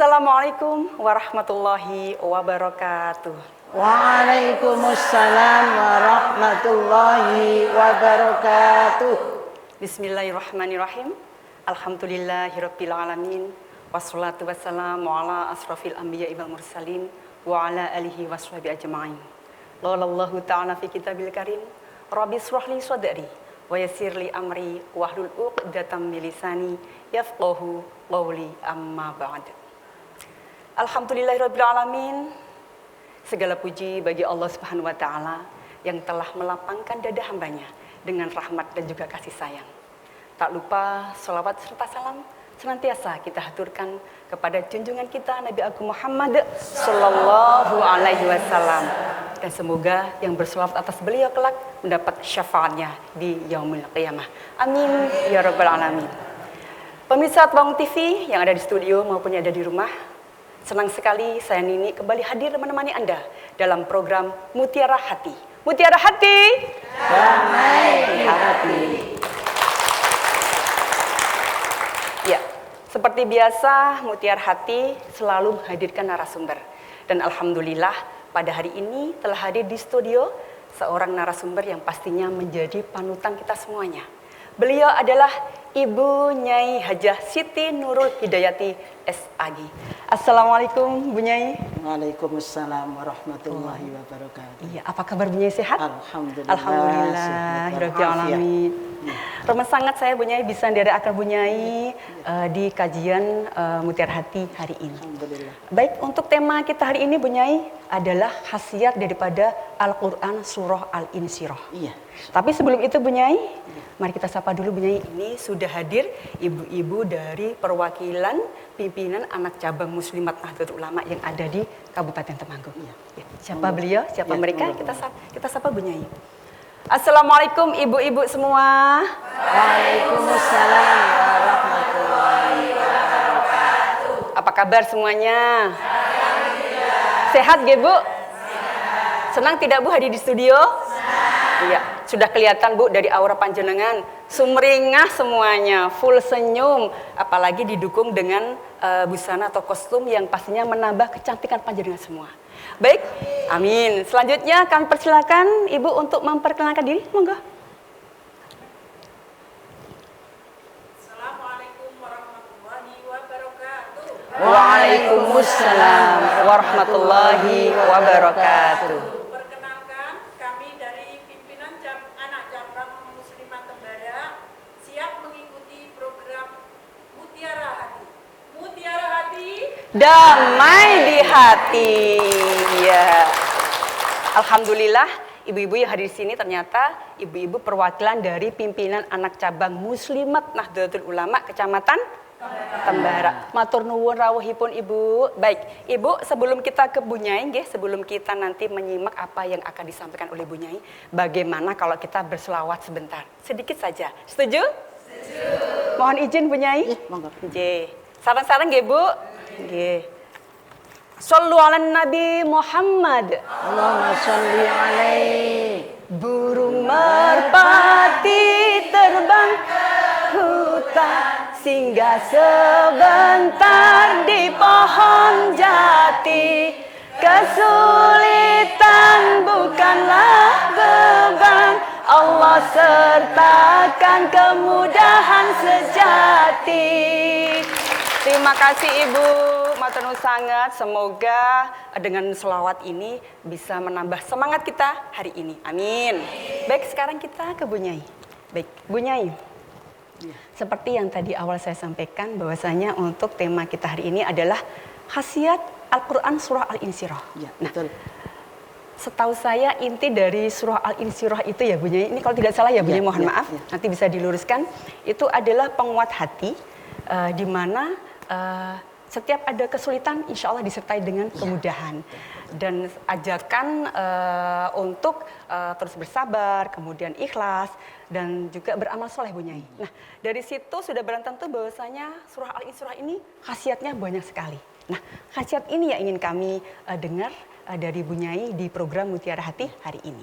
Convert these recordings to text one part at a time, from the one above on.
Assalamualaikum warahmatullahi wabarakatuh. Waalaikumsalam warahmatullahi wabarakatuh. Bismillahirrahmanirrahim. Alhamdulillahirabbil alamin. Wassalatu wassalamu ala asrofil anbiya'i wal mursalin wa ala alihi washabihi ajma'in. Lallahu ta'ala fi kitabil karim. Rabbi shrah li sadri wa yassir li amri wahlul 'uqdatam min lisani yafqahu qawli amma ba'd. Alhamdulillahirabbil alamin. Segala puji bagi Allah Subhanahu wa taala yang telah melapangkan dada hambanya dengan rahmat dan juga kasih sayang. Tak lupa sholawat serta salam senantiasa kita haturkan kepada junjungan kita Nabi Agung Muhammad sallallahu alaihi wasallam. Dan semoga yang berselawat atas beliau kelak mendapat syafaatnya di yaumil qiyamah. Amin ya rabbal alamin. Pemirsa Bangun TV yang ada di studio maupun yang ada di rumah, senang sekali saya Nini kembali hadir menemani Anda dalam program Mutiara Hati. Mutiara Hati, Damai di hati. Ya, seperti biasa Mutiara Hati selalu menghadirkan narasumber. Dan alhamdulillah pada hari ini telah hadir di studio seorang narasumber yang pastinya menjadi panutan kita semuanya. Beliau adalah Ibu Nyai Hajah Siti Nurul Hidayati SAG. Assalamualaikum Bu Nyai. Waalaikumsalam warahmatullahi wabarakatuh. Iya, apa kabar Bu Nyai, sehat? Alhamdulillah. Alhamdulillah, alamin. Remes sangat saya Bu Nyai bisa akan Bu Nyai di kajian Mutiara Hati hari ini. Alhamdulillah. Baik, untuk tema kita hari ini Bu Nyai adalah khasiat daripada Al-Qur'an surah Al-Insyirah. Iya. Tapi sebelum itu Bu Nyai, mari kita sapa dulu Bu Nyai. Ini sudah hadir ibu-ibu dari perwakilan pimpinan anak cabang Muslimat Nahdlatul Ulama yang ada di Kabupaten Temanggung. Iya. Ya, siapa beliau? Siapa Ya, mereka? monggo. Kita sapa Bu Nyai. Assalamualaikum ibu-ibu semua. Waalaikumsalam warahmatullahi wabarakatuh. Apa kabar semuanya? Sehat ge Bu? Senang tidak Bu hadir di studio? Iya, sudah kelihatan Bu dari aura panjenengan, sumringah semuanya, full senyum, apalagi didukung dengan busana atau kostum yang pastinya menambah kecantikan panjenengan semua. Baik, amin. Selanjutnya kami persilakan Ibu untuk memperkenalkan diri, monggo. Assalamualaikum warahmatullahi wabarakatuh. Waalaikumsalam warahmatullahi wabarakatuh. Perkenalkan, kami dari pimpinan anak cabang Muslimat Tembara siap mengikuti program Mutiara Hati. Mutiara Hati. Damai di hati. Ya. Alhamdulillah, ibu-ibu yang hadir di sini ternyata ibu-ibu perwakilan dari pimpinan anak cabang Muslimat Nahdlatul Ulama Kecamatan Tembara. Matur nuwun rawuhipun Ibu. Baik, Ibu, sebelum kita ke Bu Nyai nggih, sebelum kita nanti menyimak apa yang akan disampaikan oleh Bu Nyai, bagaimana kalau kita berselawat sebentar? Sedikit saja. Setuju? Setuju. Mohon izin Bu Nyai. Iya, monggo. Nggih. Saran-saran nggih, Bu? Nggih. Shallu ala Nabi Muhammad. Allahumma sholli alaihi. Burung merpati terbang ke hutan, singgah sebentar di pohon jati. Kesulitan bukanlah beban, Allah sertakan kemudahan sejati. Terima kasih Ibu, matur nuwun sangat. Semoga dengan selawat ini bisa menambah semangat kita hari ini. Amin. Baik, sekarang kita ke Bu Nyai. Baik, Bu Nyai. Seperti yang tadi awal saya sampaikan bahwasanya untuk tema kita hari ini adalah khasiat Al-Qur'an surah Al-Insyirah. Iya, Nah, betul. setahu saya inti dari surah Al-Insyirah itu ya Bu Nyai, ini kalau tidak salah ya Bu Nyai, mohon maaf, nanti bisa diluruskan. Itu adalah penguat hati di mana setiap ada kesulitan insya Allah disertai dengan kemudahan. Dan ajarkan untuk terus bersabar, kemudian ikhlas, dan juga beramal soleh Bu Nyai. Nah, dari situ sudah barang tentu bahwasanya surah Al-Insyirah ini khasiatnya banyak sekali. Nah, khasiat ini yang ingin kami dengar dari Bu Nyai di program Mutiara Hati hari ini.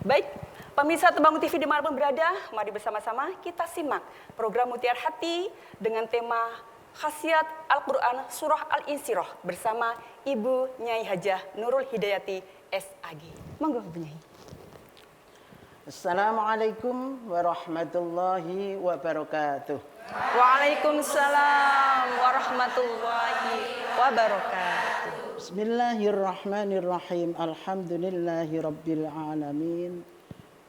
Baik, pemirsa Temanggung TV dimanapun berada, mari bersama-sama kita simak program Mutiara Hati dengan tema Khasiat Al-Quran Surah Al-Insyirah bersama Ibu Nyai Hajah Nurul Hidayati SAG. Monggo Bu Nyai. Assalamualaikum warahmatullahi wabarakatuh. Waalaikumsalam warahmatullahi wabarakatuh. Bismillahirrahmanirrahim. Alhamdulillahi rabbil alamin.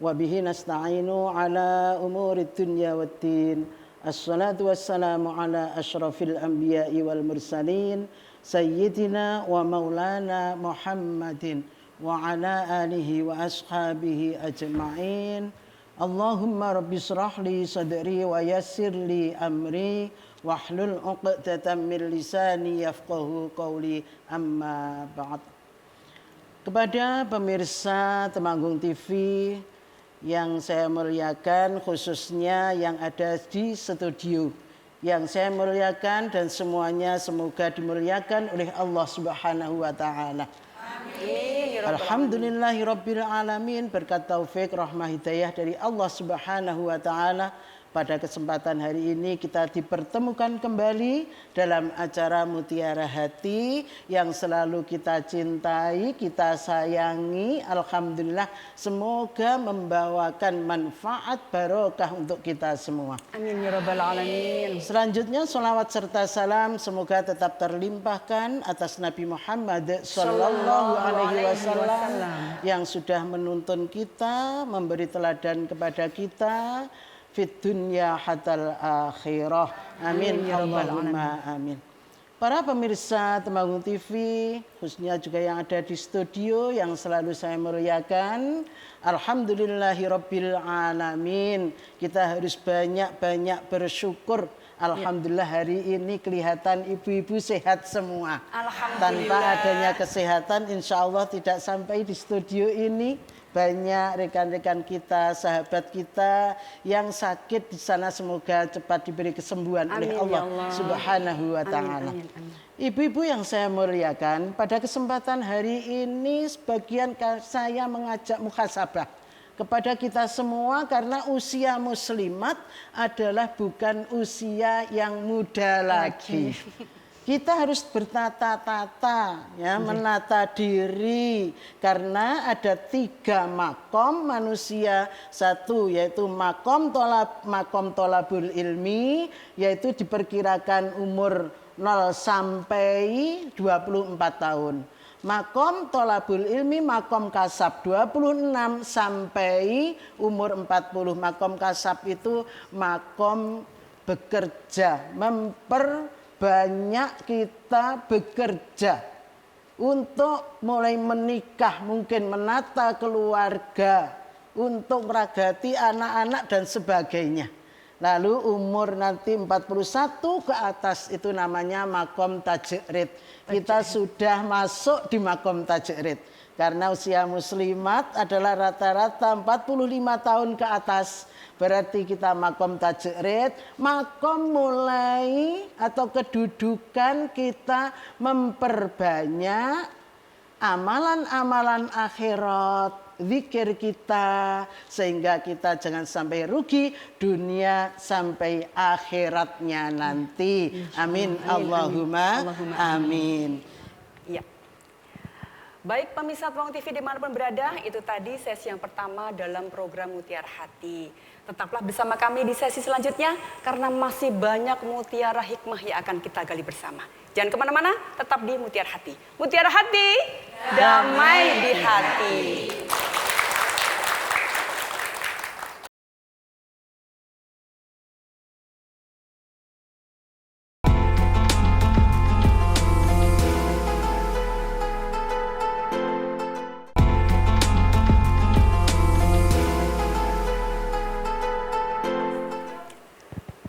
Wabihi nasta'inu ala umurid dunya waddin. Assalatu wassalamu ala ashrafil anbiya'i wal mursalin. Sayyidina wa maulana Muhammadin. Wa ala alihi wa ashabihi ajma'in. Allahumma rabbi shrah li sadri wa yassir li amri. Wahlul 'uqdatam min lisani yafqahu qawli, amma ba'd. Kepada pemirsa Temanggung TV yang saya muliakan, khususnya yang ada di studio, yang saya muliakan dan semuanya semoga dimuliakan oleh Allah Subhanahu wa taala. Amin. Alhamdulillahirabbil alamin. Berkat taufik rahmah hidayah dari Allah Subhanahu wa taala, pada kesempatan hari ini kita dipertemukan kembali dalam acara Mutiara Hati yang selalu kita cintai, kita sayangi. Alhamdulillah, semoga membawakan manfaat barokah untuk kita semua. Amin ya rabbal alamin. Selanjutnya sholawat serta salam semoga tetap terlimpahkan atas Nabi Muhammad sallallahu alaihi wasallam yang sudah menuntun kita, memberi teladan kepada kita fit dunya hatal akhirah. Amin ya Allahumma amin. Para pemirsa Temanggung TV, khususnya juga yang ada di studio yang selalu saya muliakan, alhamdulillahirabbil alamin. Kita harus banyak-banyak bersyukur. Alhamdulillah hari ini kelihatan ibu-ibu sehat semua. Tanpa adanya kesehatan, insya Allah tidak sampai di studio ini. Banyak rekan-rekan kita, sahabat kita yang sakit di sana, semoga cepat diberi kesembuhan oleh Allah Subhanahu wa taala. Ibu-ibu yang saya muliakan, pada kesempatan hari ini sebagian saya mengajak muhasabah kepada kita semua, karena usia muslimat adalah bukan usia yang muda lagi. Kita harus bertata-tata, ya, menata diri, karena ada 3 makom manusia. Satu yaitu makom tolabul ilmi, yaitu diperkirakan umur 0 sampai 24 tahun. Makom tolabul ilmi, makom kasab 26 sampai umur 40. Makom kasab itu makom bekerja, banyak kita bekerja untuk mulai menikah, mungkin menata keluarga, untuk meragati anak-anak dan sebagainya. Lalu umur nanti 41 ke atas itu namanya makom tajrid. Kita sudah masuk di makom tajrid. Karena usia muslimat adalah rata-rata 45 tahun ke atas. Berarti kita makom tajrid, makom mulai atau kedudukan kita memperbanyak amalan-amalan akhirat, zikir kita, sehingga kita jangan sampai rugi dunia sampai akhiratnya nanti. Amin. Allahumma amin. Ya. Baik pemirsa Temanggung TV dimanapun berada, itu tadi sesi yang pertama dalam program Mutiara Hati. Tetaplah bersama kami di sesi selanjutnya, karena masih banyak mutiara hikmah yang akan kita gali bersama. Jangan kemana-mana, tetap di Mutiara Hati. Mutiara Hati, damai di hati.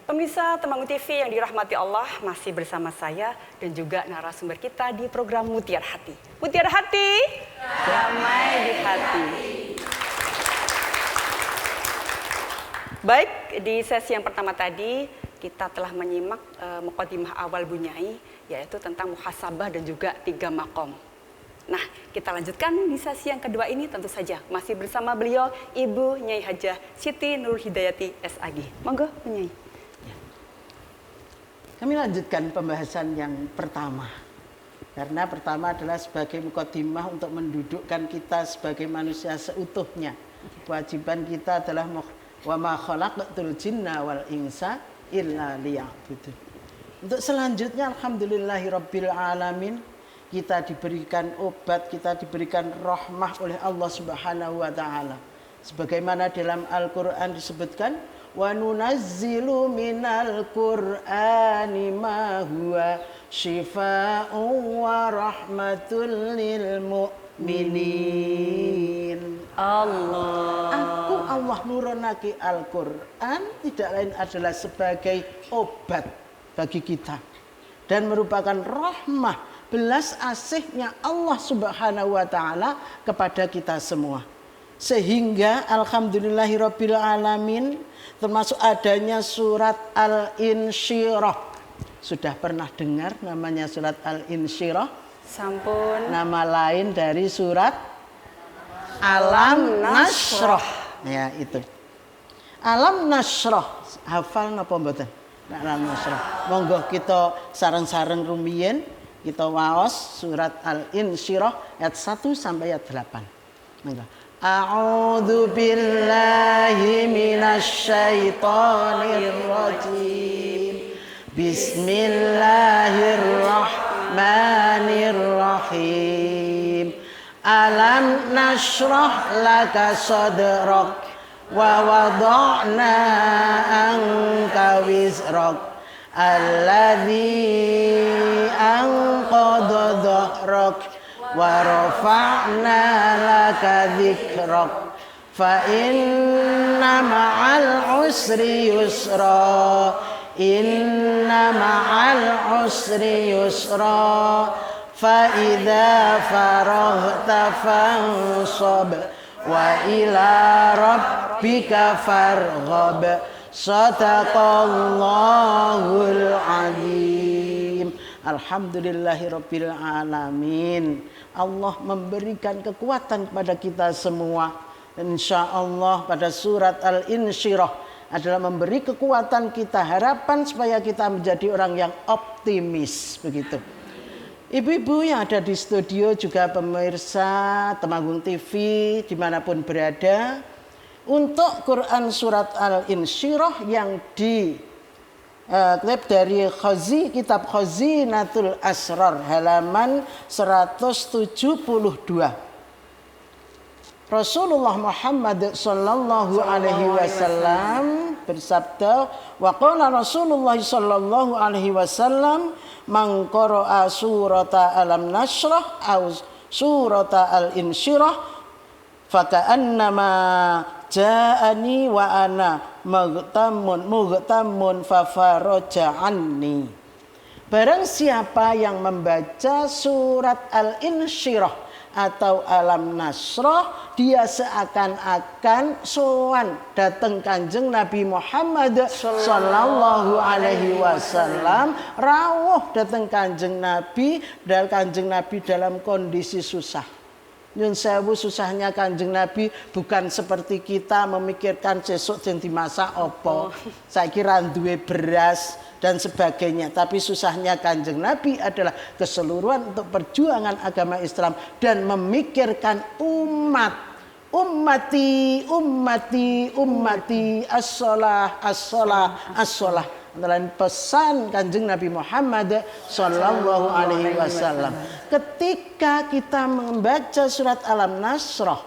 Pemirsa Temanggung TV yang dirahmati Allah, masih bersama saya dan juga narasumber kita di program Mutiara Hati. Mutiara Hati, damai di hati. Baik, di sesi yang pertama tadi kita telah menyimak mukadimah awal Bu Nyai, yaitu tentang muhasabah dan juga 3 makom. Nah, kita lanjutkan di sesi yang kedua ini, tentu saja masih bersama beliau Ibu Nyai Hajah Siti Nurul Hidayati SAG. Monggo Bu Nyai. Kami lanjutkan pembahasan yang pertama. Karena pertama adalah sebagai mukadimah untuk mendudukkan kita sebagai manusia seutuhnya. Kewajiban kita adalah wa ma khalaqtul jinna wal insa illa liya'budun. Untuk selanjutnya alhamdulillahirabbil alamin, kita diberikan obat, kita diberikan rahmah oleh Allah Subhanahu wa taala. Sebagaimana dalam Al-Qur'an disebutkan, wa nunazzilu minal qur'ani ma huwa syifaa'un wa rahmatul lil mu'minin. Allah nurunake Al-Qur'an tidak lain adalah sebagai obat bagi kita dan merupakan rahmah, belas asihnya Allah Subhanahu wa taala kepada kita semua. Sehingga alhamdulillahirabbil alamin, termasuk adanya surat Al-Insyirah. Sudah pernah dengar namanya surat Al-Insyirah? Sampun. Nama lain dari surat Alam Nashrah. Ya, itu. Alam Nashrah. Hafal napa mboten? Alam Nashrah. Monggo kita sareng-sareng rumiyin kita waos surat Al-Insyirah ayat 1 sampai ayat 8. Monggo. A'udzu billahi minasy syaithanir rajim. Bismillahirrahmanirrahim. Alam nashrah laka sadrak wa wada'na anka wizrak alladzi anqadha dhahrak wa rafa'na laka dzikrak fa inna ma'al usri yusra inna ma'al usri yusra fa idza faraghta fansab wa ila rabbika farghab. Shadaqallahul azim. Alhamdulillahirabbil alamin. Allah memberikan kekuatan kepada kita semua. Insyaallah pada surat Al-Insyirah adalah memberi kekuatan kita, harapan supaya kita menjadi orang yang optimis, begitu. Ibu-ibu yang ada di studio, juga pemirsa Temanggung TV dimanapun berada, untuk Quran surat Al-Insyirah yang dikutip dari kitab Khazinatul Asrar halaman 172. Rasulullah Muhammad sallallahu alaihi wasallam bersabda, wa qala Rasulullah sallallahu alaihi wasallam, man qara'a surata Alam Nashrah aw surata Al-Insyirah faka'annama ja'ani wa ana mughtamun fafaraja anni. Barang siapa yang membaca surat Al-Insyirah atau Alam Nashrah, dia seakan-akan sowan datang Kanjeng Nabi Muhammad sallallahu alaihi wasallam, rawuh datang Kanjeng Nabi, dan Kanjeng Nabi dalam kondisi susah. Nyun sewu, susahnya Kanjeng Nabi bukan seperti kita memikirkan sesuk yang dimasak opo, saya kira duwe beras dan sebagainya. Tapi susahnya Kanjeng Nabi adalah keseluruhan untuk perjuangan agama Islam dan memikirkan umat. Ummati, ummati, ummati, as-shalah, as-shalah, as-shalah. Dalam pesan Kanjeng Nabi Muhammad sallallahu alaihi wasallam. Ketika kita membaca surat Alam Nashrah,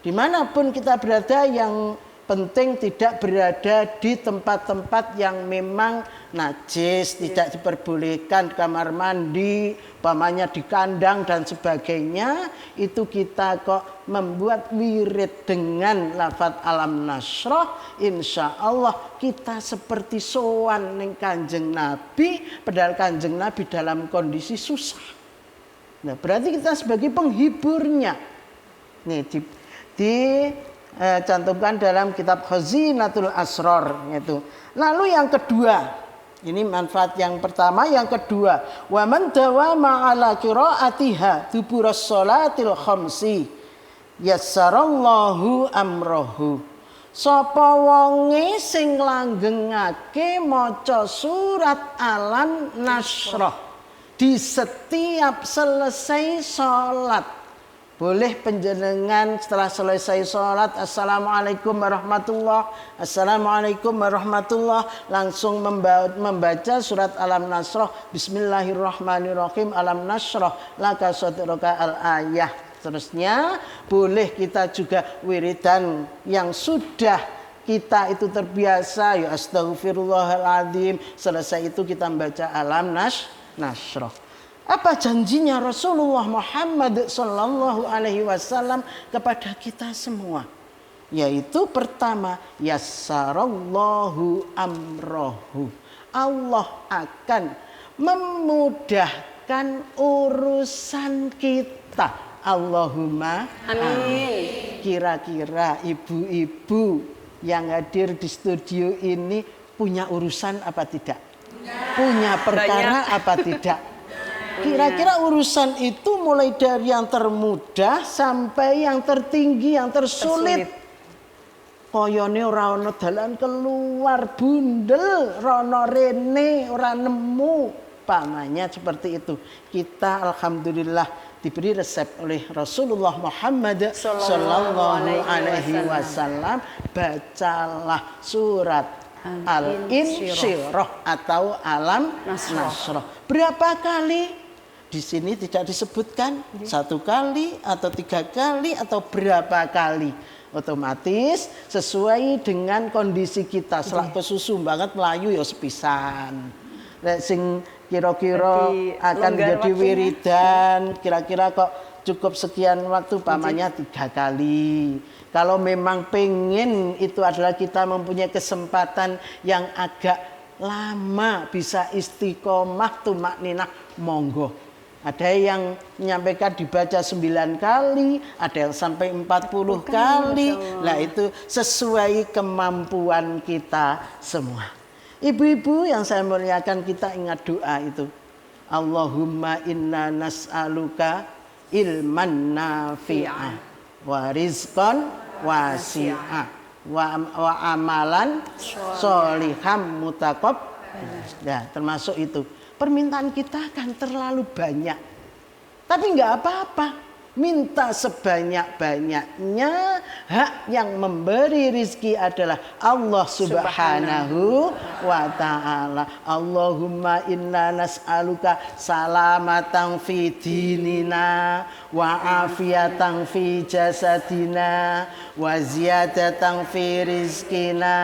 dimanapun kita berada, yang penting tidak berada di tempat-tempat yang memang najis, tidak diperbolehkan, kamar mandi, umpamanya di kandang dan sebagainya. Itu kita kok membuat wirid dengan lafaz Alam Nashrah, insya Allah kita seperti sowan ning Kanjeng Nabi, padahal Kanjeng Nabi dalam kondisi susah. Nah, berarti kita sebagai penghiburnya. Nih cantumkan dalam kitab Khazinatul Asrar itu. Lalu yang kedua, ini manfaat yang pertama. Yang kedua, wa man dawama ala qiraatiha duburas sholatil khamsi yassarallahu amrahu Sapa wonge sing langgengake maca surat Alam Nasrah di setiap selesai sholat. Boleh penjenengan setelah selesai sholat, Assalamualaikum warahmatullah, Assalamualaikum warahmatullah, langsung membaca surat Alam Nasrah, Bismillahirrahmanirrahim, Alam Nasrah laka sadraka al-ayah. Seterusnya boleh kita juga wiridan yang sudah kita itu terbiasa, ya astaghfirullahaladzim, selesai itu kita membaca Alam Nasrah. Apa janjinya Rasulullah Muhammad sallallahu alaihi wasallam kepada kita semua? Yaitu pertama, yassarallahu amrohu. Allah akan memudahkan urusan kita. Allahumma amin. Kira-kira ibu-ibu yang hadir di studio ini punya urusan apa tidak? Punya perkara apa tidak? Kira-kira urusan itu mulai dari yang termudah sampai yang tertinggi, yang tersulit. Koyone ora ana dalan keluar, bundel, rono rene ora nemu. Pamannya seperti itu. Kita alhamdulillah diberi resep oleh Rasulullah Muhammad sallallahu alaihi wasallam, bacalah surat Al-Insyirah atau Alam Nasrah. Berapa kali? Di sini tidak disebutkan 1 kali atau 3 kali atau berapa kali. Otomatis sesuai dengan kondisi kita. Selak kesusu banget melayu ya sepisan. Nek sing kira-kira akan jadi wiridan, kira-kira kok cukup sekian waktu, pamannya 3 kali. Kalau memang pengen itu adalah kita mempunyai kesempatan yang agak lama, bisa istiqomah tumakninah, monggo. Ada yang menyampaikan dibaca 9 kali, ada yang sampai 40 kali. Nah itu sesuai kemampuan kita semua. Ibu-ibu yang saya muliakan, kita ingat doa itu. Allahumma inna nas'aluka ilman nafi'ah wa rizqan wasi'ah wa amalan sholiham mutaqab. Ya, termasuk itu. Permintaan kita kan terlalu banyak. Tapi enggak apa-apa. Minta sebanyak-banyaknya. Hak yang memberi rizki adalah Allah subhanahu wa ta'ala. Allahumma inna nas'aluka salamatan fi dinina wa afiyatan fi jasadina wa ziyadatan fi rizkina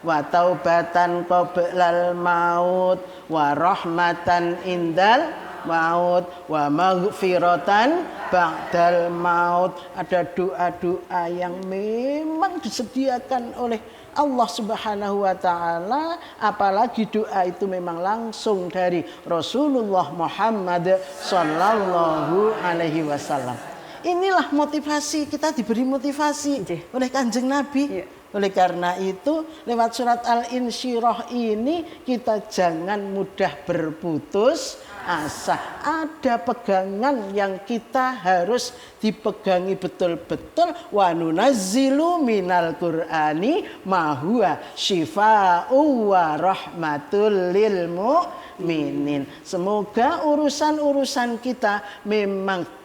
wa taubatan qoblal maut wa rahmatan indal maut wa maghfiratan ba'dal maut. Ada doa-doa yang memang disediakan oleh Allah Subhanahu wa taala, apalagi doa itu memang langsung dari Rasulullah Muhammad sallallahu alaihi wasallam. Inilah motivasi, kita diberi motivasi oleh Kanjeng Nabi. Oleh karena itu, lewat surat Al-Insyirah ini kita jangan mudah berputus asa. Ada pegangan yang kita harus dipegangi betul-betul. Wa nunazzilu minal Qur'ani ma huwa syifa'u wa rahmatul lil mu'minin. Semoga urusan-urusan kita memang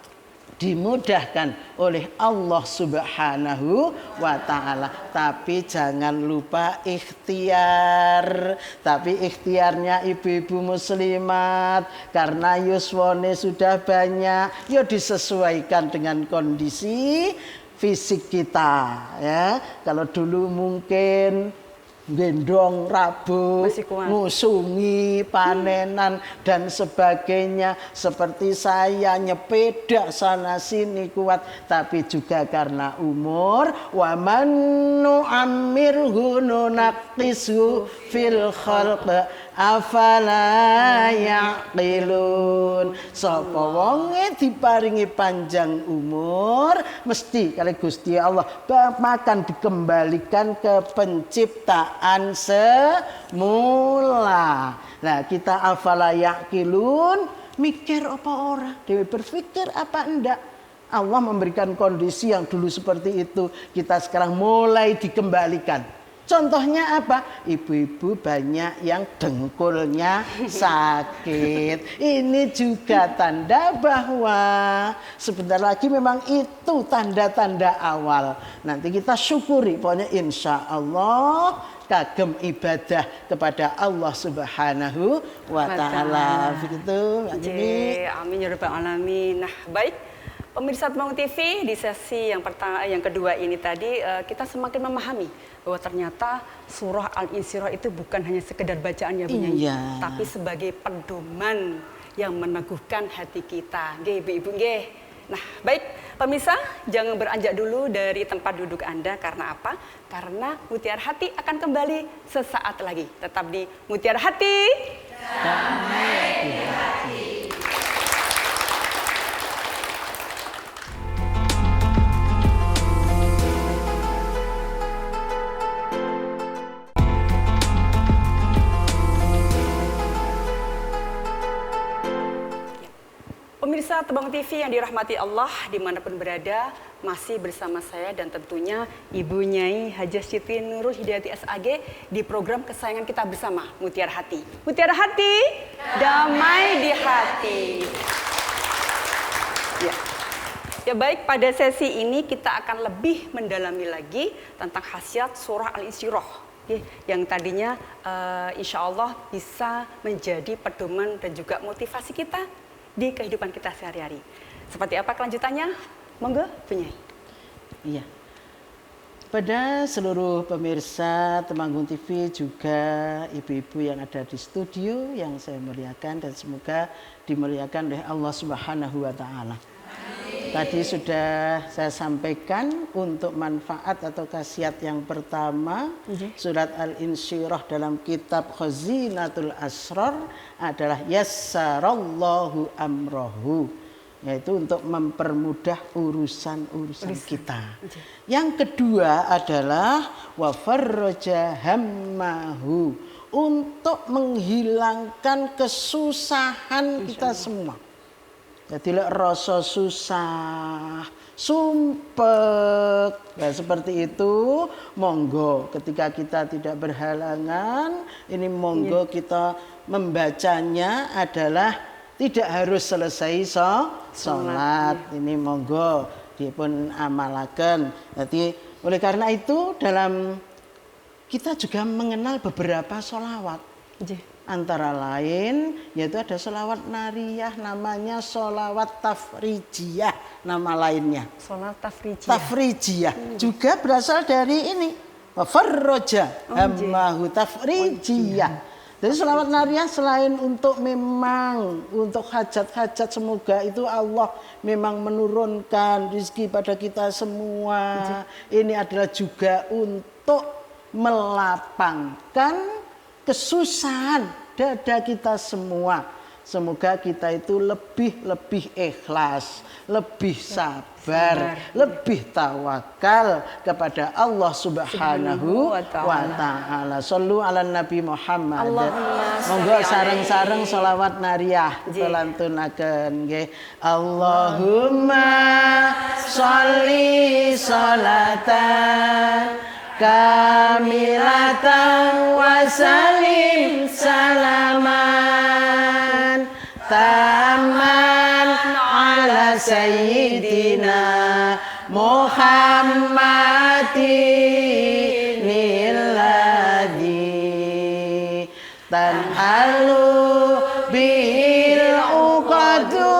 dimudahkan oleh Allah Subhanahu wa ta'ala. Tapi jangan lupa ikhtiar. Tapi ikhtiarnya ibu-ibu muslimat, karena yuswone sudah banyak, ya disesuaikan dengan kondisi fisik kita, ya. Kalau dulu mungkin gendong rabuk, ngusungi, panenan dan sebagainya, seperti saya nyepeda sana sini kuat, tapi juga karena umur. Wa man nu'ammirhu nunaqqisu fil khalq afala yaqilun. Sapa wonge diparingi panjang umur, mesti kali Gusti Allah makan dikembalikan ke penciptaan semula. Nah, kita afala yaqilun, mikir apa ora? Dewe berpikir apa enggak? Allah memberikan kondisi yang dulu seperti itu, kita sekarang mulai dikembalikan. Contohnya apa? Ibu-ibu banyak yang dengkulnya sakit. Ini juga tanda bahwa sebentar lagi memang itu tanda-tanda awal. Nanti kita syukuri, pokoknya insya Allah kagem ibadah kepada Allah Subhanahu wa Ta'ala. Begitu, Mbak Juni. Amin ya rabbal alamin. Nah, baik. Pemirsa Temanggung TV, di sesi yang pertama, yang kedua ini tadi kita semakin memahami bahwa ternyata surah Al-Insyirah itu bukan hanya sekedar bacaan ya Bu Nyai, tapi sebagai pedoman yang meneguhkan hati kita. Nggih, Ibu-ibu nggih. Nah, baik pemirsa, jangan beranjak dulu dari tempat duduk Anda karena apa? Karena Mutiara Hati akan kembali sesaat lagi. Tetap di Mutiara Hati. Damai di hati. Pemirsa Temanggung TV yang dirahmati Allah dimanapun berada, masih bersama saya dan tentunya Ibu Nyai Hajah Siti Nurul Hidayati SAG di program kesayangan kita bersama, Mutiara Hati. Mutiara Hati, damai di hati. Ya baik, pada sesi ini kita akan lebih mendalami lagi tentang khasiat surah Al-Insyirah. Yang tadinya insya Allah bisa menjadi pedoman dan juga motivasi kita di kehidupan kita sehari-hari. Seperti apa kelanjutannya? Monggo, Bu Nyai. Iya. Pada seluruh pemirsa Temanggung TV, juga ibu-ibu yang ada di studio yang saya muliakan dan semoga dimuliakan oleh Allah Subhanahu wa Ta'ala. Tadi sudah saya sampaikan untuk manfaat atau khasiat yang pertama, surat Al-Insyirah dalam kitab Khazinatul Asrar adalah yassarallahu amrohu, yaitu untuk mempermudah urusan-urusan kita. Yang kedua adalah wa farraja hammahu, untuk menghilangkan kesusahan kita semua. Jadi rasa susah, sumpek, nah, seperti itu. Monggo ketika kita tidak berhalangan, ini monggo kita membacanya adalah tidak harus selesai sholat. Ini monggo dipun amalaken. Jadi oleh karena itu dalam kita juga mengenal beberapa sholawat. Antara lain yaitu ada sholawat nariyah, namanya sholawat tafrijiyah, nama lainnya. Sholawat tafrijiyah. Tafrijiyah juga berasal dari ini. Farroja hammahu tafrijiyah. Jadi sholawat nariyah selain untuk memang untuk hajat-hajat, semoga itu Allah memang menurunkan rezeki pada kita semua. Ini adalah juga untuk melapangkan kesusahan dada kita semua. Semoga kita itu lebih ikhlas, lebih sabar, lebih tawakal kepada Allah Subhanahu wa Ta'ala. Shallu ala Nabi Muhammad. Monggo sareng-sareng sholawat nariyah telantunaken nggih. Allahumma sholli sholatan kamilatan wa salim salaman taman ala sayyidina Muhammadin alladhi tanhalu bil uqadu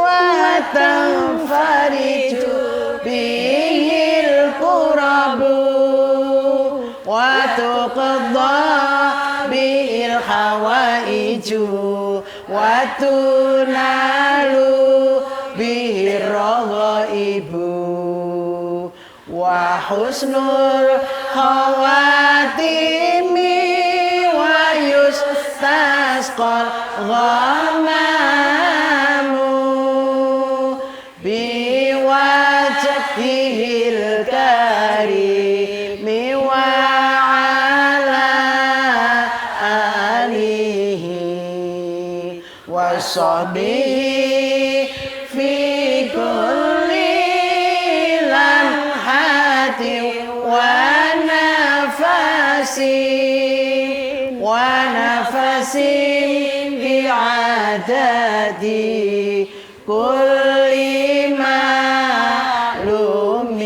wa tanfariju bil qurabu wa tuqadda bil hawaiju wa tunalu bir raghaibu wa husnul khawatimi wa yustasqal ghamamu bi wajhil karim wa wa sahbihi fi kulli ونفس ونفس بعدد كل معلوم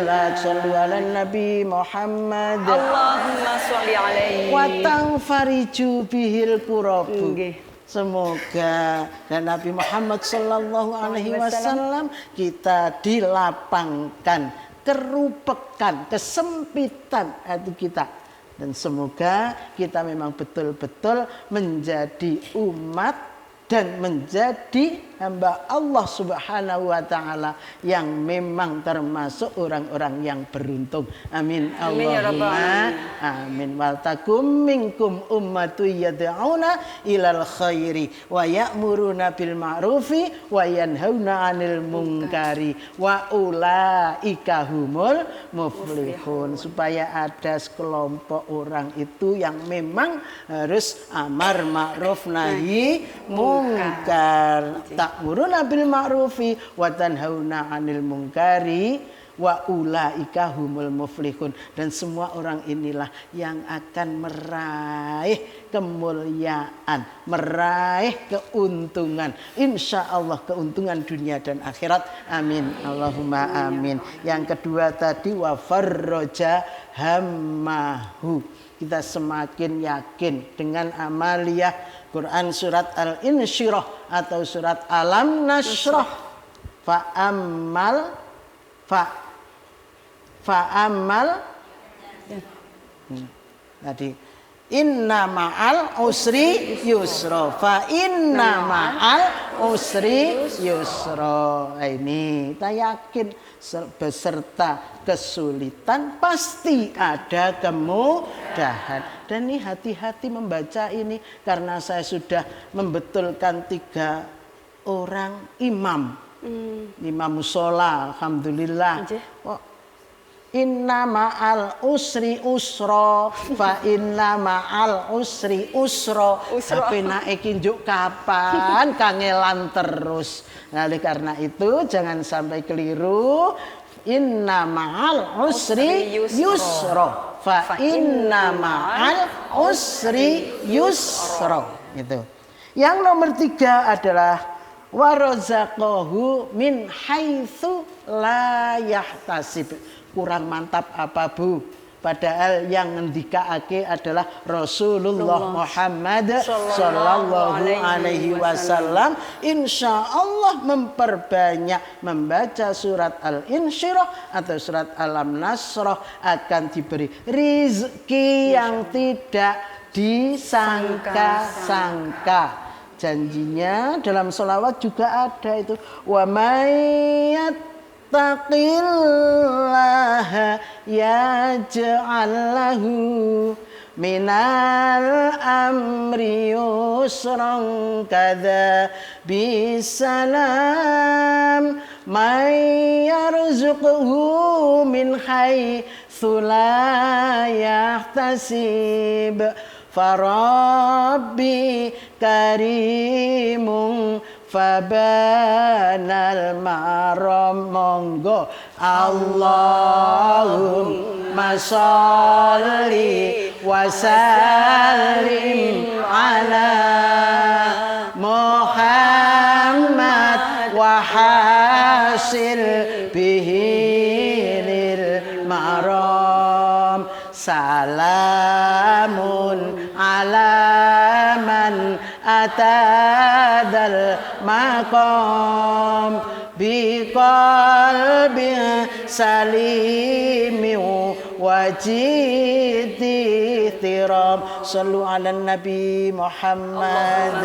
لا صلوا على النبي محمد Allahumma sholli alaihi. watang fariju bihil kurabu. Nggih. Semoga dan Nabi Muhammad Sallallahu Alaihi Wasallam kita dilapangkan kerupekan, kesempitan hati kita, dan semoga kita memang betul-betul menjadi umat dan menjadi hamba Allah Subhanahu wa taala yang memang termasuk orang-orang yang beruntung. Amin. Amin ya rabbal Allahumma amin. Wal takum minkum ummatu yad'una ilal khairi wa ya'muruna bil ma'rufi wa yanhauna 'anil munkari wa ulaika humul muflihun. Supaya ada sekelompok orang itu yang memang harus amar ma'ruf nahi munkar, ta'muruna bil ma'rufi wa tanhauna 'anil munkari wa ulaika humul muflihun. Dan semua orang inilah yang akan meraih kemuliaan, meraih keuntungan, insya Allah keuntungan dunia dan akhirat. Amin. Allahumma amin. Yang kedua tadi wa farroja hammahu. Kita semakin yakin dengan amaliyah Quran surat Al-Insyirah atau surat Alam Nashrah. Fa'ammal tadi inna ma'al usri yusra, fa inna ma'al usri yusra. Ini kita yakin beserta kesulitan pasti ada kemudahan. Dan ini hati-hati membaca ini karena saya sudah membetulkan 3 orang imam. Imam musola, alhamdulillah. Inna ma'al usri usra, fa inna ma'al usri usra. Tapi naik injuk kapan, kangelan terus. Nah, oleh karena itu jangan sampai keliru. Inna ma'al usri yusra, fa inna ma'al usri yusra. Itu. Yang nomor 3 adalah warazaqahu min haitsu la yahtasib. Kurang mantap apa Bu? Padahal yang ngendikaake adalah Rasulullah Muhammad sallallahu alaihi wasallam. Insya Allah memperbanyak membaca surat Al-Insyirah atau surat Alam Nasrah akan diberi rizki yang tidak disangka-sangka. Janjinya dalam sholawat juga ada itu, wa mayyat taqillaha yaj'al lahu minal amri yusran kadza bisalam may yarzuquhu min haitsu la yahtasib farabbi karimun fabanal maram. Monggo Allahumma sholli wa sallim ala Muhammad wa hasil bihi lil maram. Salamun ala man atadal maqam biqalbi salimi wajidi tiram. Sallu ala Nabi Muhammad.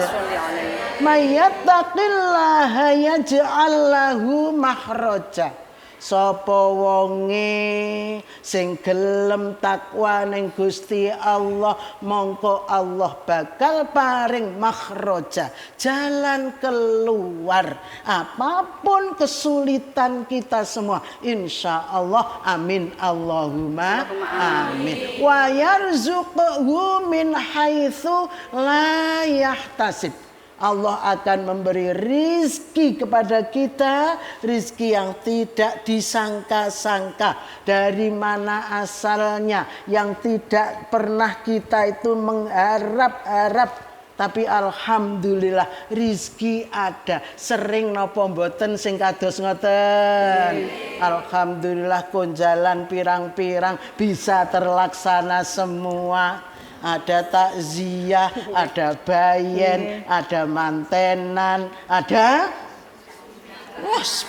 Mayyattaqillaha yaj'al lahu makhraja. Sapa wonge sing gelem takwa ning Gusti Allah, mongko Allah bakal paring makhraja, jalan keluar apapun kesulitan kita semua, insya Allah. Amin. Allahumma amin. Wa yarzuqhu min haitsu la yahtasib. Allah akan memberi rizki kepada kita, rizki yang tidak disangka-sangka. Dari mana asalnya, yang tidak pernah kita itu mengharap-harap. Tapi alhamdulillah rizki ada. Sering napa mboten sing kados ngoten. Alhamdulillah konjalan pirang-pirang bisa terlaksana semua. Ada takziah, ada bayen, ada mantenan, ada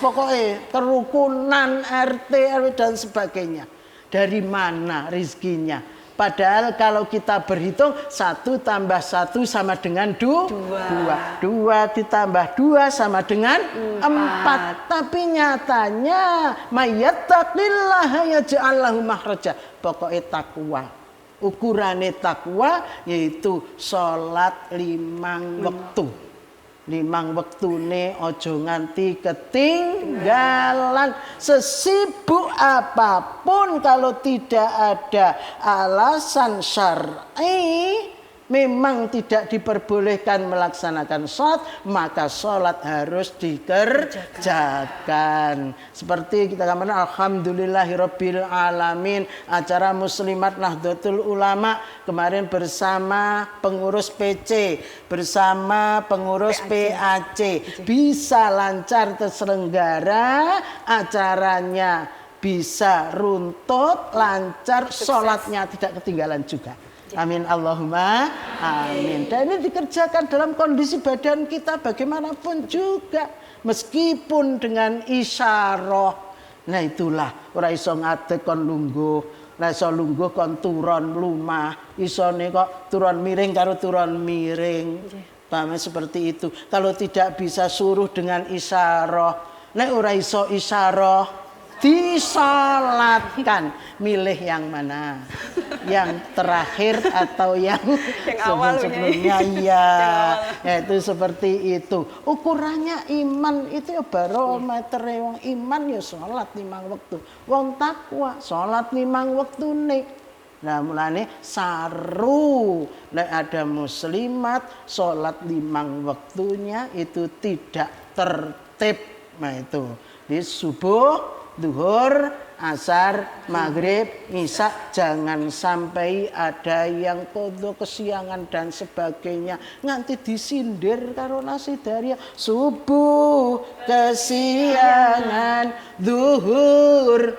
pokoknya kerukunan RT, RW dan sebagainya. Dari mana rizkinya? Padahal kalau kita berhitung 1 tambah 1 sama dengan 2. 2 ditambah 2 sama dengan 4. Tapi nyatanya mayyattaqillaha yaj'al lahu makhraja. Pokoknya takwa. Ukurane takwa yaitu sholat 5 waktu. 5 wektune ojo nganti ketinggalan. Sesibuk apapun kalau tidak ada alasan syar'i, memang tidak diperbolehkan melaksanakan sholat, maka sholat harus dikerjakan. Seperti kita katakan alhamdulillahirabbil alamin, acara Muslimat Nahdlatul Ulama kemarin bersama pengurus PC, bersama pengurus PAC bisa lancar terselenggara, acaranya bisa runtut, lancar, sholatnya tidak ketinggalan juga. Amin Allahumma amin. Dan ini dikerjakan dalam kondisi badan kita bagaimanapun juga, meskipun dengan isyarah. Nah itulah ora iso ngadeg kon lungguh, ora iso lungguh kon turon lumah, isone kok turon miring karo turon miring. Paham seperti itu. Kalau tidak bisa suruh dengan isyarah, nek ora iso isyarah disalatkan, milih yang mana? Yang terakhir atau yang sebelumnya? Iya, itu seperti itu. Ukurannya iman itu ya barometer wong iman ya salat 5 waktu. Wong takwa salat 5 waktu nih. Nah mulane saru nek ada muslimat salat 5 waktunya itu tidak tertib. Nah itu di subuh, duhur, asar, maghrib, isya, jangan sampai ada yang qadha kesiangan dan sebagainya. Nganti disindir karo nasi daria. Subuh kesiangan, duhur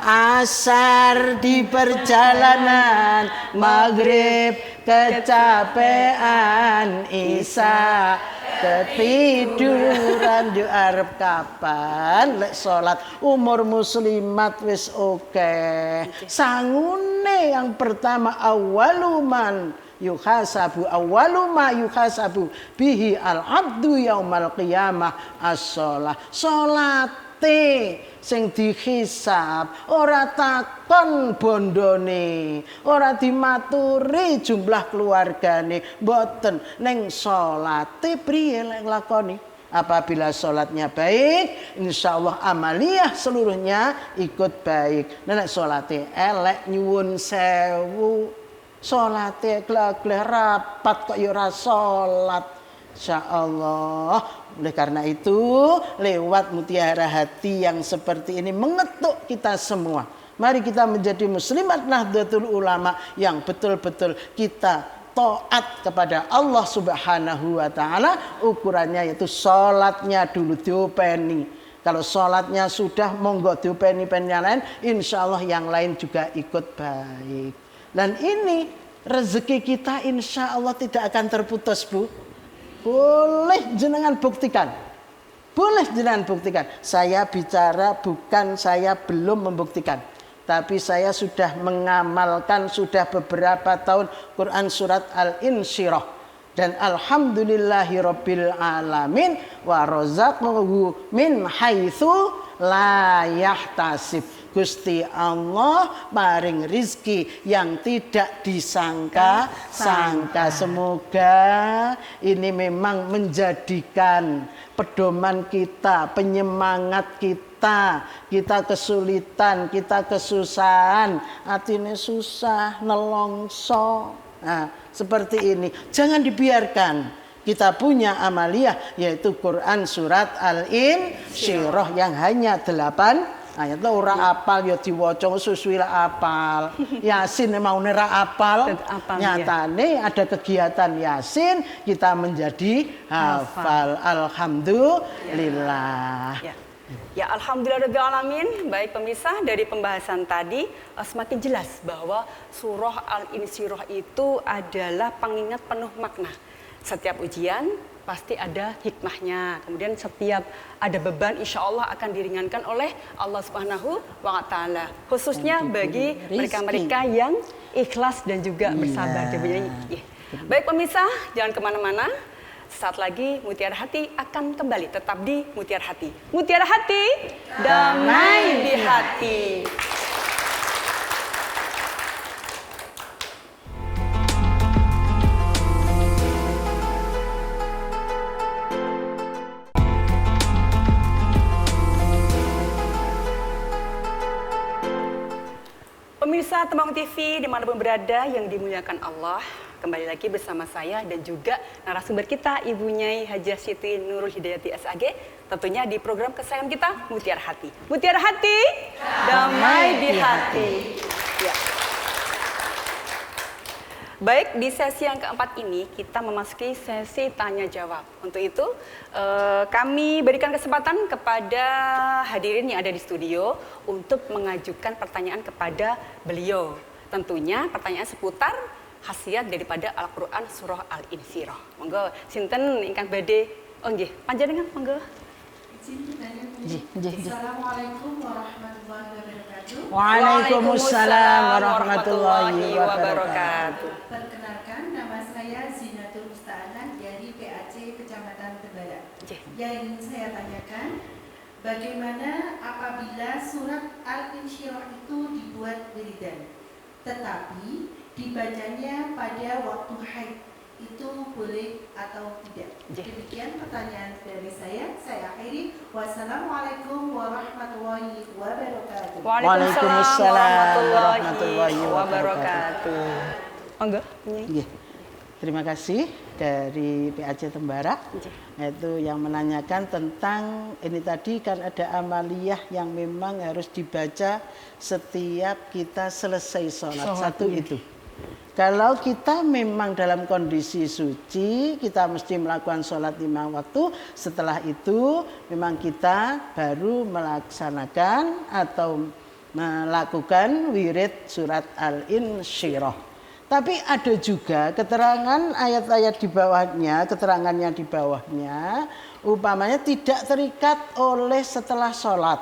asar di perjalanan, maghrib kecapean, isya ketiduran. Yo arep kapan lek salat? Umur muslimat wis oke. Sangune yang pertama awaluman yuhasabu, awaluma yuhasabu bihi al-abdu yaumal qiyamah as-shalah. Salate sing dihisab, ora takon bondone, ora dimaturi jumlah keluargane, mboten. Ning salate priye lek lakoni? Apabila salatnya baik, insyaallah amaliyah seluruhnya ikut baik. Nek salate elek nyuwun sewu, salate gleh-gleh rapat kok ya ora salat. Insyaallah. Oleh karena itu, lewat mutiara hati yang seperti ini mengetuk kita semua. Mari kita menjadi muslimat Nahdlatul Ulama yang betul-betul kita taat kepada Allah Subhanahu wa taala. Ukurannya yaitu salatnya dulu diopeni. Kalau salatnya sudah monggo diopeni-peni yang lain, insyaallah yang lain juga ikut baik. Dan ini rezeki kita insyaallah tidak akan terputus, Bu. Boleh jenengan buktikan. Boleh jenengan buktikan. Saya bicara bukan saya belum membuktikan. Tapi saya sudah mengamalkan sudah beberapa tahun Quran surat Al-Insyirah. Dan alhamdulillahirabbil alamin wa razaqnahu min haitsu la yahtasib. Gusti Allah paring rizki yang tidak disangka-sangka. Semoga ini memang menjadikan pedoman kita, penyemangat kita. Kita kesulitan, kita kesusahan, atine susah, nelongso. Nah, seperti ini. Jangan dibiarkan. Kita punya amaliyah yaitu Quran surat Al-Insyirah yang hanya 8 ayat. Ora apal ya diwaca susui lah apal. Yasin mau nera apal. Nyatane ada kegiatan Yasin kita menjadi hafal. Alhamdulillah. Ya, alhamdulillahirabbil alamin. Baik pemirsa, dari pembahasan tadi semakin jelas bahwa surah Al-Insyirah itu adalah pengingat penuh makna. Setiap ujian pasti ada hikmahnya. Kemudian setiap ada beban insya Allah akan diringankan oleh Allah Subhanahu wa Ta'ala. Khususnya bagi mereka-mereka yang ikhlas dan juga bersabar. Baik pemirsa, jangan kemana-mana. Saat lagi Mutiara Hati akan kembali tetap di Mutiara Hati. Mutiara Hati, damai di hati. Pemirsa Temanggung TV dimanapun berada yang dimuliakan Allah, kembali lagi bersama saya dan juga narasumber kita Ibu Nyai Hajah Siti Nurul Hidayati SAG, tentunya di program kesayangan kita Mutiara Hati. Mutiara Hati, damai di hati. Ya. Baik, di sesi yang keempat ini kita memasuki sesi tanya jawab. Untuk itu kami berikan kesempatan kepada hadirin yang ada di studio untuk mengajukan pertanyaan kepada beliau. Tentunya pertanyaan seputar khasiat daripada Al-Quran Surah Al-Insyirah. Monggo, sinten ingkang badhe, oh nggih, panjenengan monggo. Assalamualaikum warahmatullahi wabarakatuh. Waalaikumsalam warahmatullahi wabarakatuh. Perkenalkan, nama saya Zinatul Musta'anah dari PAC Kecamatan Tebara. Yang ingin saya tanyakan, bagaimana apabila surat Al-Insyirah itu dibuat wiridan, tetapi dibacanya pada waktu haid, itu boleh atau tidak? Demikian pertanyaan dari saya akhiri. Wassalamualaikum warahmatullahi wabarakatuh. Waalaikumsalam warahmatullahi wabarakatuh. Monggo. Terima kasih dari PAC Tembara, yaitu yang menanyakan tentang ini tadi kan ada amaliyah yang memang harus dibaca setiap kita selesai sholat. Satu itu. Kalau kita memang dalam kondisi suci, kita mesti melakukan sholat 5 waktu. Setelah itu memang kita baru melaksanakan atau melakukan wirid surat Al-Insyirah. Tapi ada juga keterangan ayat-ayat di bawahnya, keterangannya di bawahnya, umpamanya tidak terikat oleh setelah sholat.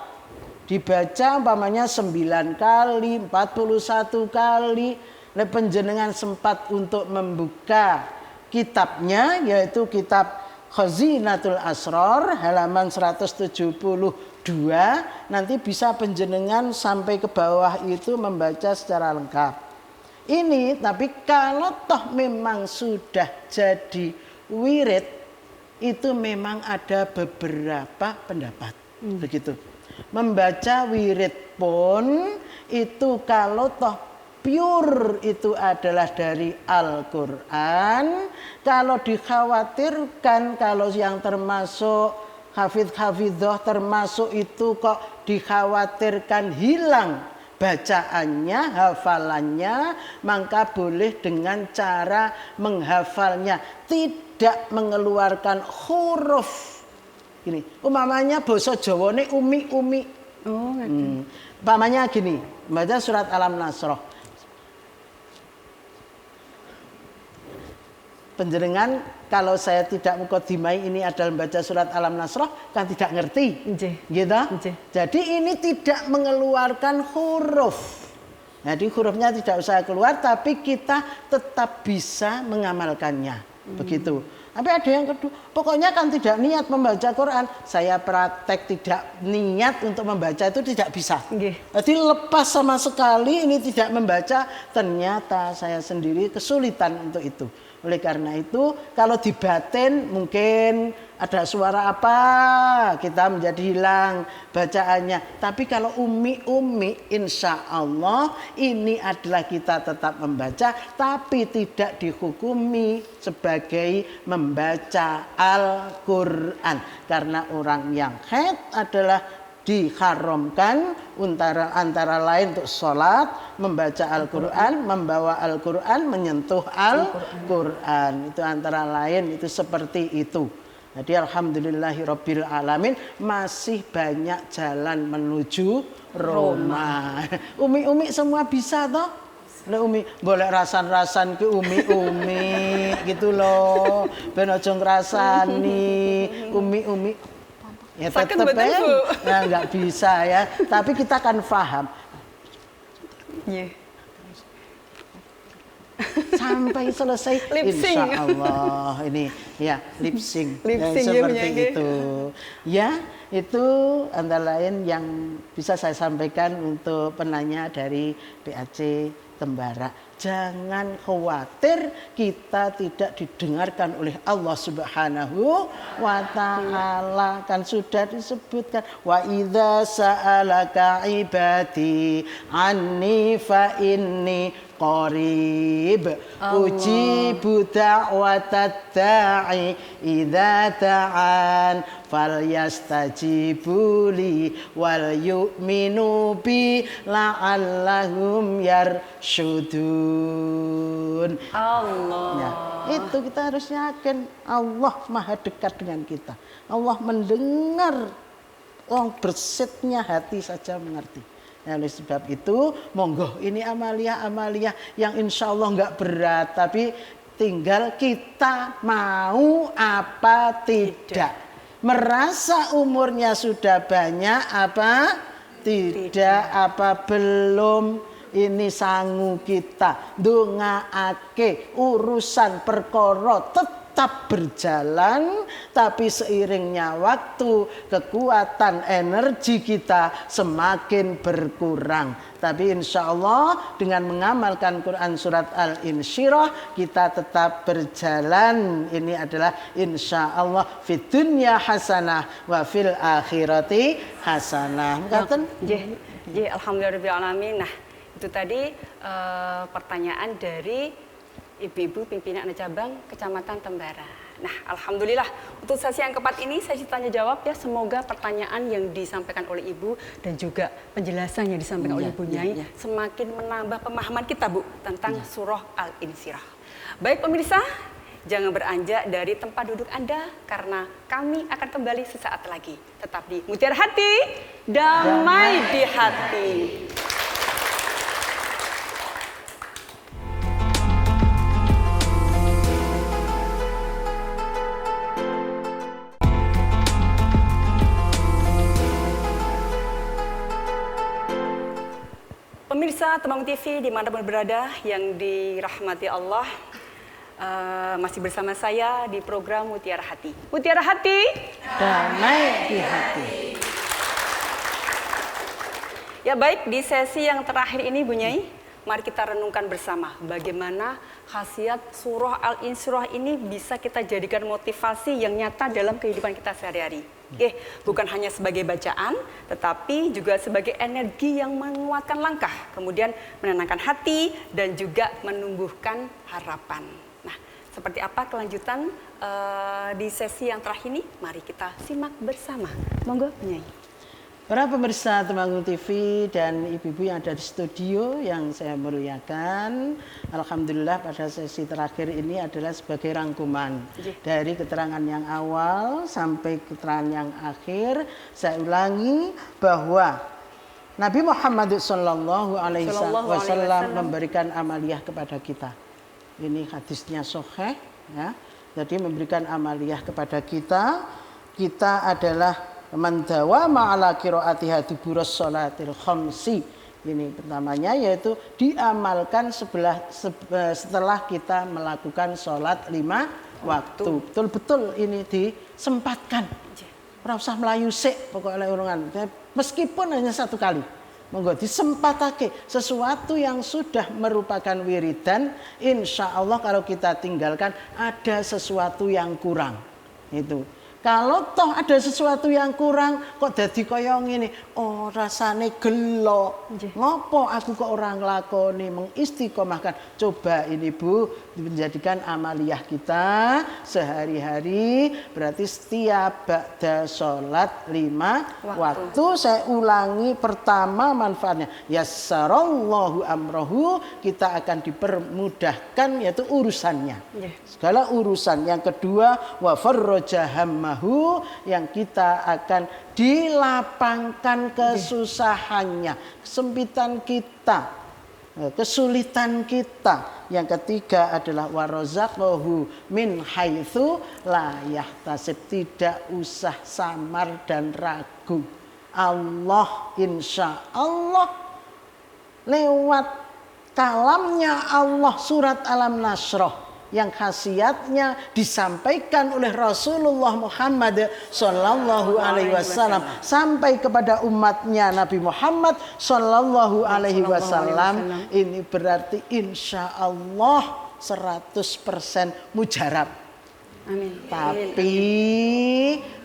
Dibaca umpamanya 9 kali, 41 kali. Penjenengan sempat untuk membuka kitabnya, yaitu kitab Khazinatul Asrar halaman 172, nanti bisa penjenengan sampai ke bawah itu membaca secara lengkap. Ini tapi kalau toh memang sudah jadi wirid, itu memang ada beberapa pendapat. Begitu. Membaca wirid pun itu kalau toh pure itu adalah dari Al-Quran. Kalau dikhawatirkan, kalau yang termasuk hafidh-hafidhoh termasuk itu kok dikhawatirkan hilang bacaannya, hafalannya, maka boleh dengan cara menghafalnya tidak mengeluarkan huruf. Gini, umpamanya basa Jawane umi-umi. Umpamanya gini, baca surat Al-Nasrah. Penjenengan kalau saya tidak mukodimai ini adalah membaca surat Al-Nasrah kan tidak ngerti, gitu. Jadi ini tidak mengeluarkan huruf. Jadi hurufnya tidak usah keluar, tapi kita tetap bisa mengamalkannya, begitu. Tapi ada yang kedua, pokoknya kan tidak niat membaca Quran. Saya praktek tidak niat untuk membaca itu tidak bisa. Jadi lepas sama sekali ini tidak membaca, ternyata saya sendiri kesulitan untuk itu. Oleh karena itu kalau di batin mungkin ada suara apa kita menjadi hilang bacaannya. Tapi kalau umi insya Allah ini adalah kita tetap membaca tapi tidak dihukumi sebagai membaca Al-Quran. Karena orang yang haid adalah diharamkan antara lain untuk sholat, membaca Al-Quran, membawa Al-Quran, menyentuh Al-Quran. Itu antara lain, itu seperti itu. Jadi alhamdulillahirabbil alamin masih banyak jalan menuju Roma. Umi semua bisa toh? Umi boleh rasan-rasan ke umi gitu loh. Ben aja ngrasani umi. Ya tetep ya nggak bisa ya. Tapi kita kan paham. Yeah. Sampai selesai insya Allah ini ya lip sync seperti itu ya. Itu antara lain yang bisa saya sampaikan untuk penanya dari PAC Tembara. Jangan khawatir kita tidak didengarkan oleh Allah Subhanahu wa taala. Kan sudah disebutkan wa idza sa'alaka ibadi anni fa inni qarib ujibu da'watat da'i idza ta'an falyastajibu li wal yu'minu bi la'allahum yarsyudun. Allah. Ya, itu kita harus yakin Allah maha dekat dengan kita. Allah mendengar, orang bersitnya hati saja mengerti. Ya, oleh sebab itu, monggo ini amalia yang insya Allah nggak berat, tapi tinggal kita mau apa tidak. Merasa umurnya sudah banyak apa tidak, apa belum. Ini sangu kita ndongaake urusan perkara tetap berjalan, tapi seiringnya waktu kekuatan energi kita semakin berkurang. Tapi insya Allah dengan mengamalkan Quran surat Al-Insyirah kita tetap berjalan. Ini adalah insya Allah fid dunya hasanah wa fil akhirati hasanah. Alhamdulillah alamin. Nah, itu tadi pertanyaan dari ibu-ibu pimpinan anak cabang Kecamatan Tembara. Nah, alhamdulillah untuk sesi yang keempat ini saya tanya jawab ya. Semoga pertanyaan yang disampaikan oleh ibu dan juga penjelasan yang disampaikan oleh Ibu Nyai semakin menambah pemahaman kita Bu tentang surah Al-Insyirah. Baik pemirsa, jangan beranjak dari tempat duduk Anda karena kami akan kembali sesaat lagi. Tetap di Mutiara Hati, damai di hati. Pemirsa Temanggung TV dimanapun berada yang dirahmati Allah, masih bersama saya di program Mutiara Hati. Mutiara Hati, damai di hati. Ya baik, di sesi yang terakhir ini Bu Nyai, mari kita renungkan bersama bagaimana khasiat surah Al-Insyirah ini bisa kita jadikan motivasi yang nyata dalam kehidupan kita sehari-hari. Bukan hanya sebagai bacaan, tetapi juga sebagai energi yang menguatkan langkah, kemudian menenangkan hati dan juga menumbuhkan harapan. Nah, seperti apa kelanjutan di sesi yang terakhir ini? Mari kita simak bersama. Monggo, Nyai. Para pemirsa Temanggung TV dan ibu-ibu yang ada di studio yang saya muliakan, alhamdulillah pada sesi terakhir ini adalah sebagai rangkuman dari keterangan yang awal sampai keterangan yang akhir. Saya ulangi bahwa Nabi Muhammad SAW memberikan amaliyah kepada kita. Ini hadisnya sahih ya. Jadi memberikan amaliyah kepada kita. Kita adalah man dawama ala qiraatiha duburus sholatil khamsi. Ini pertamanya yaitu diamalkan setelah kita melakukan sholat 5 waktu. Betul-betul ini disempatkan. Ora usah melayu sik pokoknya urungan. Meskipun hanya 1 kali. Monggo disempatake sesuatu yang sudah merupakan wiridan, insya Allah kalau kita tinggalkan ada sesuatu yang kurang. Itu. Kalau toh ada sesuatu yang kurang kok dadi kaya ngene, oh rasane gelo. Ngopo aku kok orang lakoni mengistiqomahkan. Coba ini Bu menjadikan amaliyah kita sehari-hari, berarti setiap ba'da sholat 5 waktu saya ulangi. Pertama manfaatnya yassarallahu amrohu, kita akan dipermudahkan yaitu urusannya, segala urusan. Yang kedua wa farraja hammahu, yang kita akan dilapangkan kesusahannya, kesempitan kita, kesulitan kita. Yang ketiga adalah warazaqahu min haitsu la yahtasib, tidak usah samar dan ragu. Allah insya Allah lewat kalamnya Allah surat Alam Nasrah yang khasiatnya disampaikan oleh Rasulullah Muhammad Sallallahu Alaihi Wasallam sampai kepada umatnya Nabi Muhammad Sallallahu Alaihi Wasallam. Ini berarti insya Allah 100% mujarab. Amin. Tapi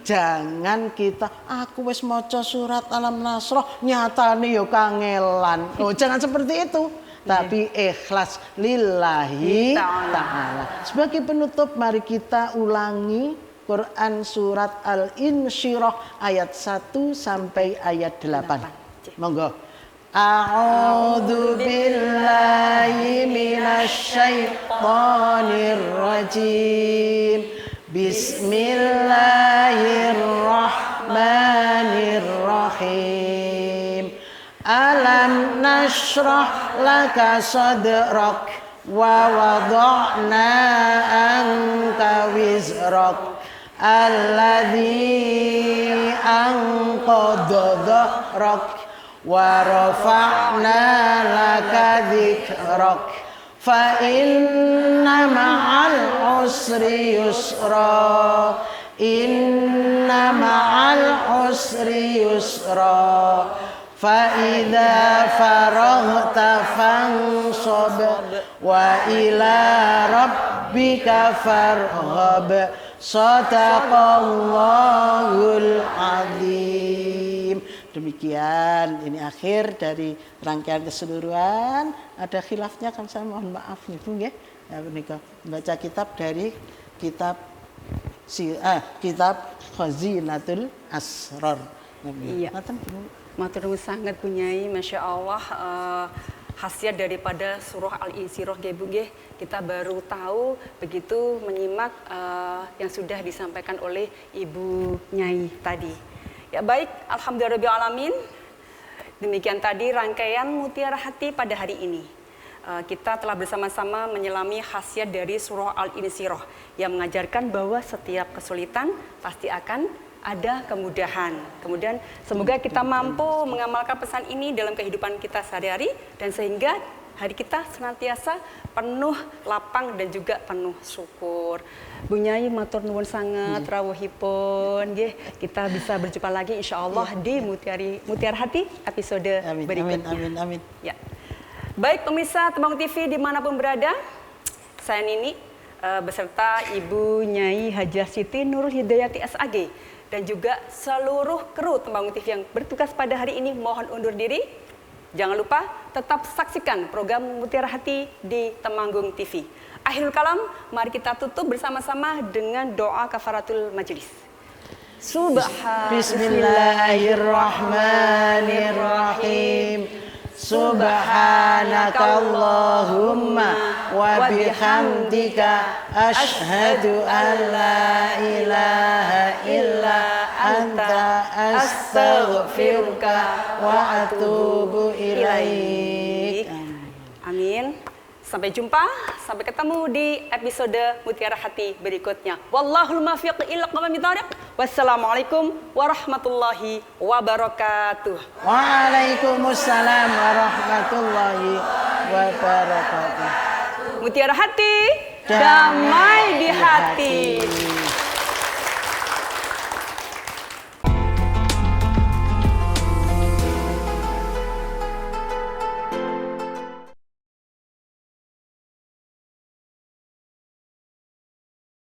jangan kita aku wis maca surat Alam Nasrah nyatane yo kangelan. Oh, jangan seperti itu. Tapi ikhlas lillahi ta'ala. Sebagai penutup mari kita ulangi Quran surat Al-Insyirah ayat 1 sampai ayat 8. Monggo. A'udzu billahi minasy syaithanir rajim. Bismillahirrahmanirrahim. Alam nashrah laka sadrak wa wada'na anka wizrak alladhi anqadha dhahrak wa rafa'na laka dhikrak fa inna ma'al usri yusra inna ma'al usri yusra فَإِذَا فَرَغْتَ فَانصَبْ وَإِلَى رَبِّكَ فَارْغَب Shadaqallahul Azim. Demikian, ini akhir dari rangkaian keseluruhan. Ada khilafnya kan, saya mohon maaf nih Bu nggih. Ya menika baca kitab dari kitab Khazinatul Asrar. Iya. Matur nuwun sangat Bu Nyai, Masya Allah. Khasiat daripada surah Al-Insyirah kita baru tahu begitu menyimak yang sudah disampaikan oleh Ibu Nyai tadi. Ya baik, alhamdulillahirabbil. Demikian tadi rangkaian Mutiara Hati pada hari ini. Kita telah bersama-sama menyelami khasiat dari surah Al-Insyirah yang mengajarkan bahwa setiap kesulitan pasti akan ada kemudahan. Kemudian semoga kita mampu mengamalkan pesan ini dalam kehidupan kita sehari-hari dan sehingga hari kita senantiasa penuh lapang dan juga penuh syukur. Bu Nyai matur nuwun sangat rawuhipun nggih. Kita bisa berjumpa lagi insyaallah di Mutiara Hati episode berikutnya. Amin. Ya. Baik pemirsa Temanggung TV dimanapun berada, saya Nini beserta Ibu Nyai Hajah Siti Nurul Hidayati SAG dan juga seluruh kru Temanggung TV yang bertugas pada hari ini mohon undur diri. Jangan lupa tetap saksikan program Mutiara Hati di Temanggung TV. Akhirul kalam, mari kita tutup bersama-sama dengan doa kafaratul majelis. Bismillahirrahmanirrahim. Subhanakallahumma wa bihamdika asyhadu an la ilaha illa anta astaghfiruka wa atubu ilaik. Amin. Sampai jumpa, sampai ketemu di episode Mutiara Hati berikutnya. Wallahul muwaffiq ila aqwamit thoriq. Wassalamualaikum warahmatullahi wabarakatuh. Waalaikumsalam warahmatullahi wabarakatuh. Mutiara Hati, damai di hati.